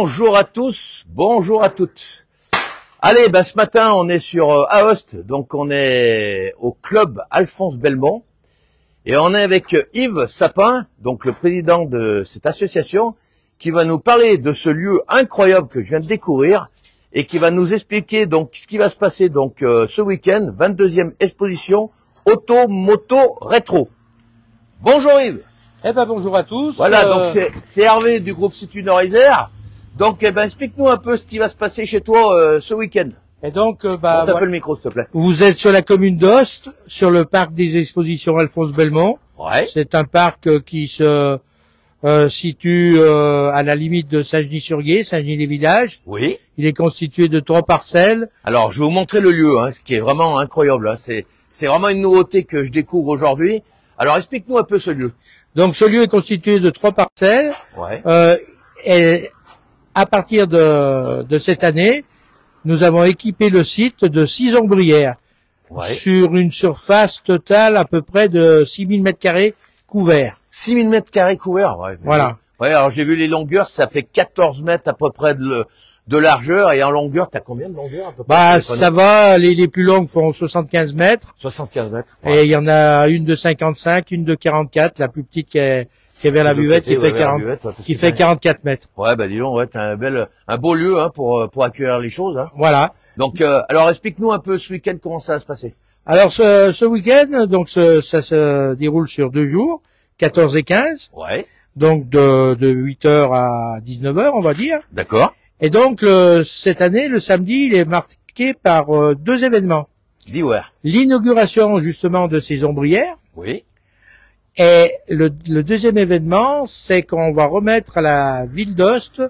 Bonjour à tous, bonjour à toutes. Allez, ce matin, on est sur Aoste, donc on est au club Alphonse Belmont. Et on est avec Yves Sapin, donc le président de cette association, qui va nous parler de ce lieu incroyable que je viens de découvrir et qui va nous expliquer donc ce qui va se passer donc ce week-end, 22e exposition Auto Moto Rétro. Bonjour Yves. Eh ben bonjour à tous. Voilà, donc c'est Hervé du groupe Situ Nord-Isère. Donc explique-nous un peu ce qui va se passer chez toi ce week-end. Et donc On t'appelle voilà. le micro s'il te plaît. Vous êtes sur la commune d'Ost, sur le parc des expositions Alphonse Belmont. Ouais. C'est un parc qui se situe à la limite de Saint-Genis-sur-Guiers, Saint-Genis-les-Villages. Oui. Il est constitué de 3 parcelles. Alors je vais vous montrer le lieu, ce qui est vraiment incroyable. C'est vraiment une nouveauté que je découvre aujourd'hui. Alors explique-nous un peu ce lieu. Donc ce lieu est constitué de 3 parcelles. Ouais. Et à partir de cette année, nous avons équipé le site de 6 ombrières Ouais. sur une surface totale à peu près de 6000 m² couverts. 6000 m² couverts. Ouais. Voilà. Ouais, alors j'ai vu les longueurs, ça fait 14 mètres à peu près de largeur, et en longueur, t'as combien de longueur à peu près? Ça va, les plus longues font 75 mètres, 75 mètres. et il y en a une de 55, une de 44, la plus petite qui est vers la buvette, qui fait 44 mètres. Ouais, dis donc, ouais, t'as un beau lieu, pour accueillir les choses, Voilà. Donc, alors explique-nous un peu ce week-end comment ça va se passer. Alors ce week-end, donc ça se déroule sur 2 jours, 14 et 15, Ouais. donc de 8h à 19h, on va dire. D'accord. Et donc cette année, le samedi, il est marqué par 2 événements. Dis ouais. L'inauguration justement de ces ombrières. Oui. Et le deuxième événement, c'est qu'on va remettre à la ville d'Ost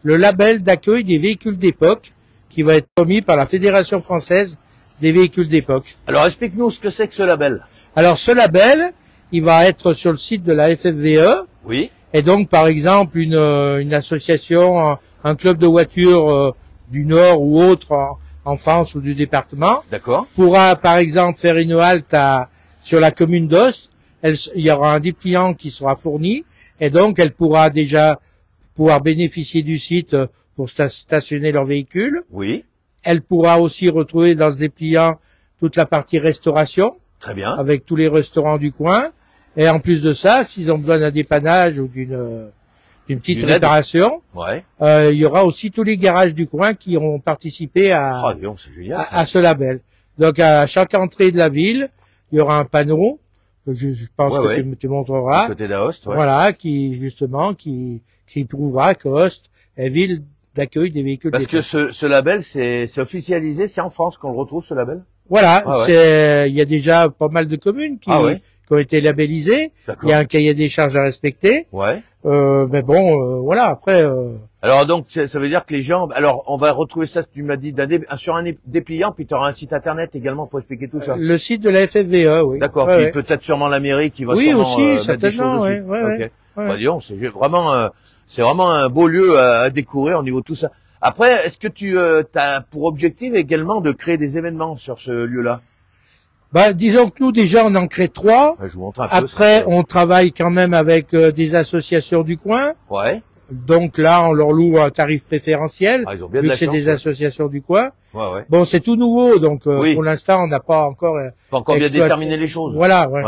le label d'accueil des véhicules d'époque qui va être remis par la Fédération française des véhicules d'époque. Alors explique-nous ce que c'est que ce label. Alors ce label, il va être sur le site de la FFVE. Oui. Et donc par exemple une association, un club de voitures du Nord ou autre en France ou du département, D'accord. pourra par exemple faire une halte sur la commune d'Ost. Il y aura un dépliant qui sera fourni et donc elle pourra déjà pouvoir bénéficier du site pour stationner leur véhicule. Oui. Elle pourra aussi retrouver dans ce dépliant toute la partie restauration. Très bien. Avec tous les restaurants du coin. Et en plus de ça, s'ils ont besoin d'un dépannage ou d'une petite réparation, ouais. Il y aura aussi tous les garages du coin qui ont participé à ce label. Donc à chaque entrée de la ville, il y aura un panneau. Je pense que tu montreras. À côté d'Aoste, ouais. Voilà, qui prouvera qu'Aoste est ville d'accueil des véhicules. Parce que ce label, c'est officialisé, c'est en France qu'on le retrouve, ce label? Voilà, il y a déjà pas mal de communes qui ont été labellisées. Il y a un cahier des charges à respecter. Ouais. Mais bon, voilà, après... Alors donc, ça veut dire que les gens... Alors, on va retrouver ça, tu m'as dit, sur un dépliant, puis tu auras un site internet également pour expliquer tout ça. Le site de la FFVE, oui. D'accord, puis peut-être sûrement la mairie qui va sûrement mettre des choses dessus. Okay. Disons, c'est vraiment un beau lieu à découvrir au niveau de tout ça. Après, est-ce que tu as pour objectif également de créer des événements sur ce lieu-là? Disons que nous, déjà, on en crée 3. Je vous montre un peu. Après, on travaille quand même avec des associations du coin. Ouais. Donc là, on leur loue un tarif préférentiel, ils ont bien vu que c'est des associations du coin. Ouais. Bon, c'est tout nouveau, donc pour l'instant, on n'a pas encore... bien déterminé les choses. Voilà, ouais.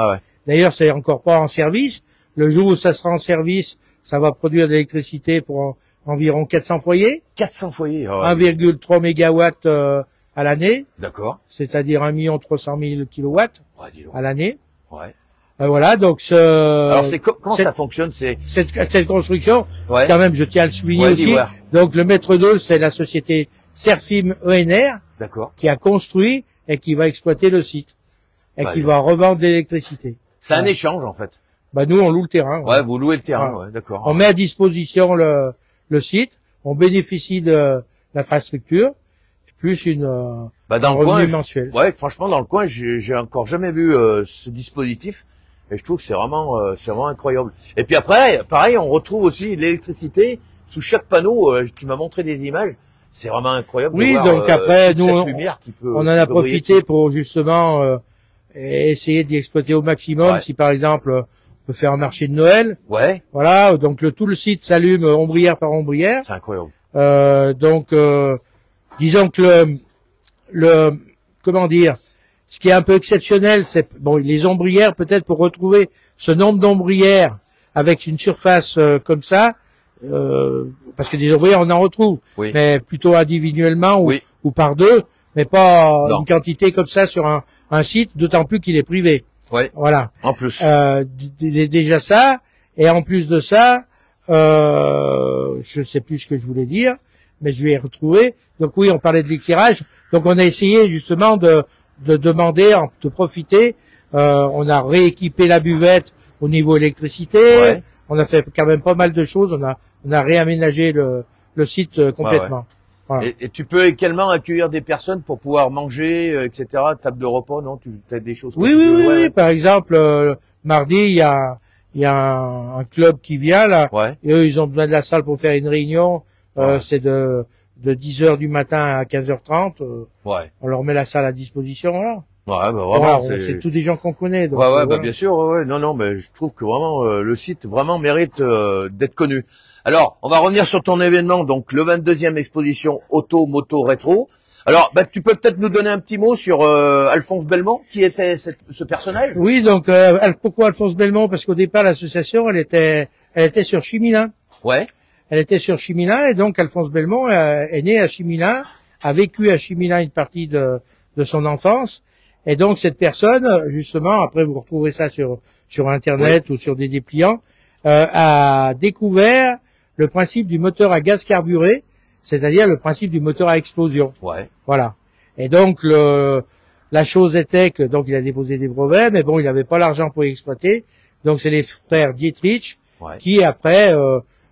D'ailleurs, c'est encore pas en service. Le jour où ça sera en service, ça va produire de l'électricité pour environ 400 foyers. 400 foyers. 1,3 mégawatts à l'année. D'accord. C'est-à-dire 1 300 000 kilowatts à l'année. Ouais. Voilà, donc alors comment ça fonctionne, cette construction, quand même, je tiens à le souligner aussi. Donc le maître d'œuvre, c'est la société Serfim ENR, qui a construit et qui va exploiter le site et qui va revendre de l'électricité. C'est un échange en fait. Nous on loue le terrain. Ouais, vous louez le terrain, d'accord. On met à disposition le site, on bénéficie de l'infrastructure, plus un revenu mensuel. Ouais, franchement dans le coin, j'ai encore jamais vu ce dispositif. Et je trouve que c'est vraiment incroyable. Et puis après, pareil, on retrouve aussi l'électricité sous chaque panneau. Tu m'as montré des images. C'est vraiment incroyable. Oui, de voir, donc après, nous, on en a profité pour justement essayer d'y exploiter au maximum. Si par exemple, on peut faire un marché de Noël. Ouais. Voilà, donc tout le site s'allume ombrière par ombrière. C'est incroyable. Disons que comment dire, ce qui est un peu exceptionnel, c'est bon, les ombrières, peut-être pour retrouver ce nombre d'ombrières avec une surface comme ça, parce que des ombrières on en retrouve, mais plutôt individuellement ou par deux, mais pas une quantité comme ça sur un site, d'autant plus qu'il est privé. Voilà. En plus. Déjà ça, et en plus de ça, je sais plus ce que je voulais dire, mais je vais retrouver. Donc oui, on parlait de l'éclairage. Donc on a essayé justement de demander, de profiter. On a rééquipé la buvette au niveau électricité. On a fait quand même pas mal de choses. On a réaménagé le site complètement. Voilà. Et tu peux également accueillir des personnes pour pouvoir manger, etc. Table de repas, non? Tu as des choses. Oui. Par exemple, mardi, il y a un club qui vient là. Et eux, ils ont besoin de la salle pour faire une réunion. C'est de 10h du matin à 15h30. On leur met la salle à disposition. Voilà. Vraiment, c'est tous des gens qu'on connaît. Donc, bah bien sûr. Non, mais je trouve que vraiment le site vraiment mérite d'être connu. Alors, on va revenir sur ton événement, donc le 22e exposition auto moto rétro. Alors, tu peux peut-être nous donner un petit mot sur Alphonse Belmont, qui était ce personnage. Oui, donc pourquoi Alphonse Belmont? Parce qu'au départ, l'association, elle était sur Chimilin. Elle était sur Chimilin, et donc Alphonse Belmont est né à Chimilin, a vécu à Chimilin une partie de son enfance, et donc cette personne, justement, après vous retrouverez ça sur Internet ou sur des dépliants, a découvert le principe du moteur à gaz carburé, c'est-à-dire le principe du moteur à explosion. Voilà. Et donc la chose était que donc il a déposé des brevets, mais bon, il n'avait pas l'argent pour y exploiter. Donc c'est les frères Dietrich qui après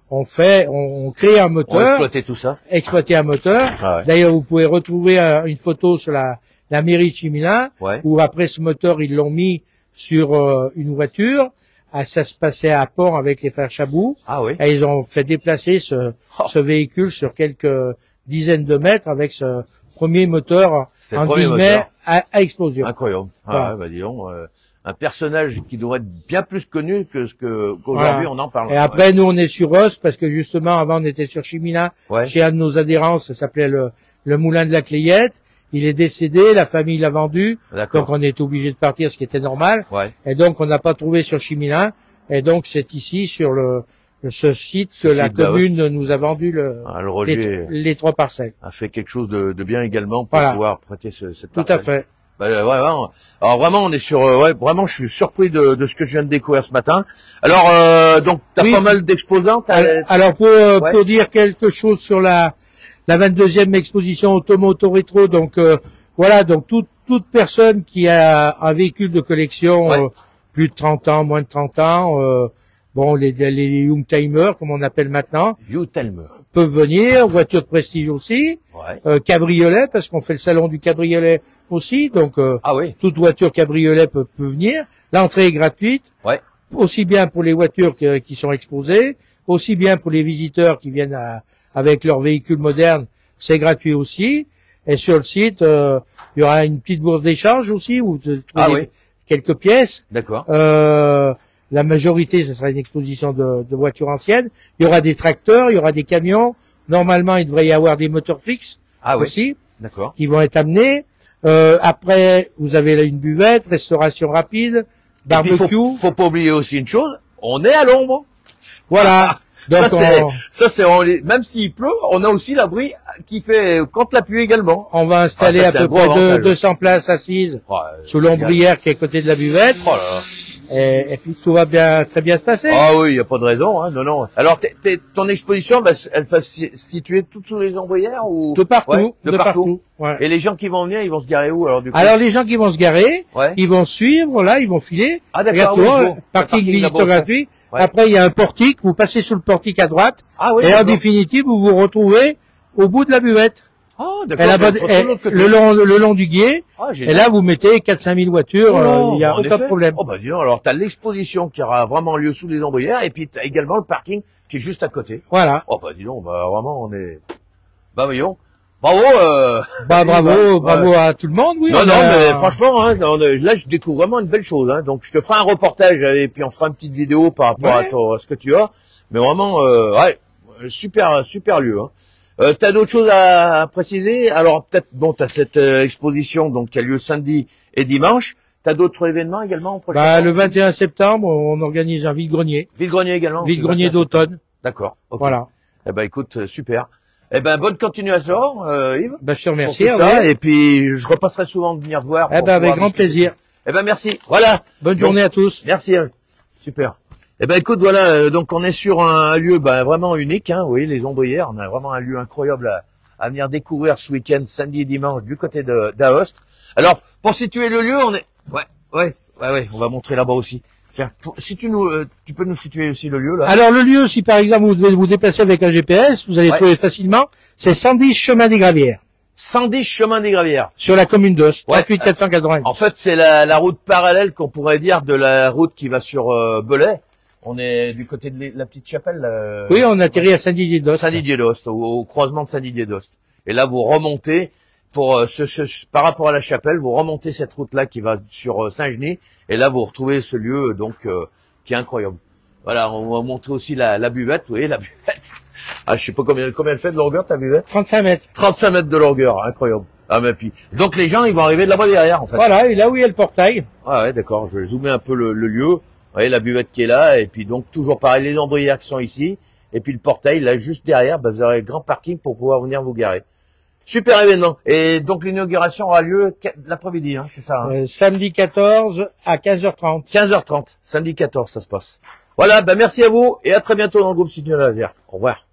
on crée un moteur. On exploitait tout ça. Exploiter un moteur. D'ailleurs, vous pouvez retrouver une photo sur la mairie de Chimilin, où après ce moteur, ils l'ont mis sur une voiture. Ça se passait à Pont avec les frères Chabou. Et ils ont fait déplacer ce véhicule sur quelques dizaines de mètres avec ce premier moteur, en guillemets, à explosion. Incroyable. Dis donc, un personnage qui devrait être bien plus connu que qu'aujourd'hui on en parle. Et après, nous, on est sur Os, parce que justement, avant, on était sur Chimilin, chez un de nos adhérents, ça s'appelait le Moulin de la Clayette. Il est décédé, la famille l'a vendu, donc on est obligé de partir, ce qui était normal. Et donc on n'a pas trouvé sur Chimilin, et donc c'est ici sur ce site que la commune nous a vendu les 3 parcelles. A fait quelque chose de bien également pour pouvoir prêter cette parcelle. Tout à fait. Alors vraiment on est sur vraiment je suis surpris de ce que je viens de découvrir ce matin. Alors donc t'as pas mal d'exposants. Alors pour dire quelque chose sur la 22e exposition Automoto Rétro, donc voilà, donc toute personne qui a un véhicule de collection plus de 30 ans, moins de 30 ans, bon les Youngtimers comme on appelle maintenant, peuvent venir, voitures de prestige aussi, cabriolet parce qu'on fait le salon du cabriolet aussi, donc toute voiture cabriolet peut venir. L'entrée est gratuite, aussi bien pour les voitures qui sont exposées, aussi bien pour les visiteurs qui viennent avec leur véhicule moderne, c'est gratuit aussi. Et sur le site, il y aura une petite bourse d'échange aussi, où vous trouvez quelques pièces. La majorité, ce sera une exposition de voitures anciennes. Il y aura des tracteurs, il y aura des camions. Normalement, il devrait y avoir des moteurs fixes aussi, qui vont être amenés. Après, vous avez là une buvette, restauration rapide, barbecue. Faut pas oublier aussi une chose, on est à l'ombre. Voilà. Donc même s'il pleut, on a aussi l'abri qui fait contre la pluie également. On va installer à peu près 200 places assises sous l'ombrière qui est à côté de la buvette. Et puis tout va très bien se passer. Ah oui, il n'y a pas de raison, hein. Non. Alors ton exposition, elle va se situer toutes sous les ombrières ou de partout, de partout. Et les gens qui vont venir, ils vont se garer où alors du coup? Alors les gens qui vont se garer, ils vont suivre, là, ils vont filer. Ah d'accord. Parking visiteur gratuit. Après, il y a un portique, vous passez sous le portique à droite, et en définitive, vous vous retrouvez au bout de la buvette. Le long du guier, et là, vous mettez 4-5 000 voitures, il n'y a aucun problème. Dis donc, alors, t'as l'exposition qui aura vraiment lieu sous les ombrières, et puis t'as également le parking qui est juste à côté. Voilà. Dis donc, vraiment, on est... voyons. Bravo, bravo à tout le monde, oui. Non, mais franchement, hein, là, je découvre vraiment une belle chose, hein. Donc, je te ferai un reportage, et puis on fera une petite vidéo par rapport à ce que tu as. Mais vraiment, super lieu, hein. T'as d'autres choses à préciser? Alors peut-être, bon, t'as cette exposition donc qui a lieu samedi et dimanche. T'as d'autres événements également prochainement? Bah, le 21 septembre, on organise un vide-grenier. Vide-grenier également? Vide-grenier d'automne. D'accord. Okay. Voilà. Eh ben écoute, super. Eh ben bonne continuation, Yves. Ben je te remercie. Ça, et puis je repasserai souvent de venir voir. Eh ben avec grand plaisir. Eh ben merci. Voilà. Bonne journée à tous. Merci. Super. Eh ben écoute, voilà, donc on est sur un lieu vraiment unique, hein. Oui, les Ombrières, on a vraiment un lieu incroyable à venir découvrir ce week-end, samedi et dimanche, du côté d'Aoste. Alors, pour situer le lieu, on est, ouais, on va montrer là-bas aussi. Tiens, si tu peux nous situer aussi le lieu là. Alors le lieu, si par exemple vous devez vous déplacer avec un GPS, vous allez trouver facilement. C'est 110 chemin des Gravières. 110 chemin des Gravières. Sur la commune d'Aoste. 38 490. En fait, c'est la route parallèle qu'on pourrait dire de la route qui va sur Belay. On est du côté de la petite chapelle. Oui, on atterrit à Saint-Didier-d'Aoste. Saint-Didier-d'Aoste, au croisement de Saint-Didier-d'Aoste. Et là, vous remontez pour par rapport à la chapelle, vous remontez cette route-là qui va sur Saint-Genis. Et là, vous retrouvez ce lieu donc qui est incroyable. Voilà, on va montrer aussi la buvette. Vous voyez la buvette. Ah, je sais pas combien elle fait de longueur ta buvette. 35 mètres. 35 mètres de longueur, incroyable. Ah mais puis donc les gens ils vont arriver de là-bas derrière en fait. Voilà, et là où il y a le portail. Ah ouais, d'accord. Je vais zoomer un peu le lieu. Vous voyez la buvette qui est là et puis donc toujours pareil les Ombrières qui sont ici et puis le portail là juste derrière. Vous aurez le grand parking pour pouvoir venir vous garer. Super événement. Et donc l'inauguration aura lieu l'après-midi, hein, c'est ça hein samedi 14 à 15h30. 15h30. Samedi 14, ça se passe. Voilà, merci à vous et à très bientôt dans le groupe Studio Laser. Au revoir.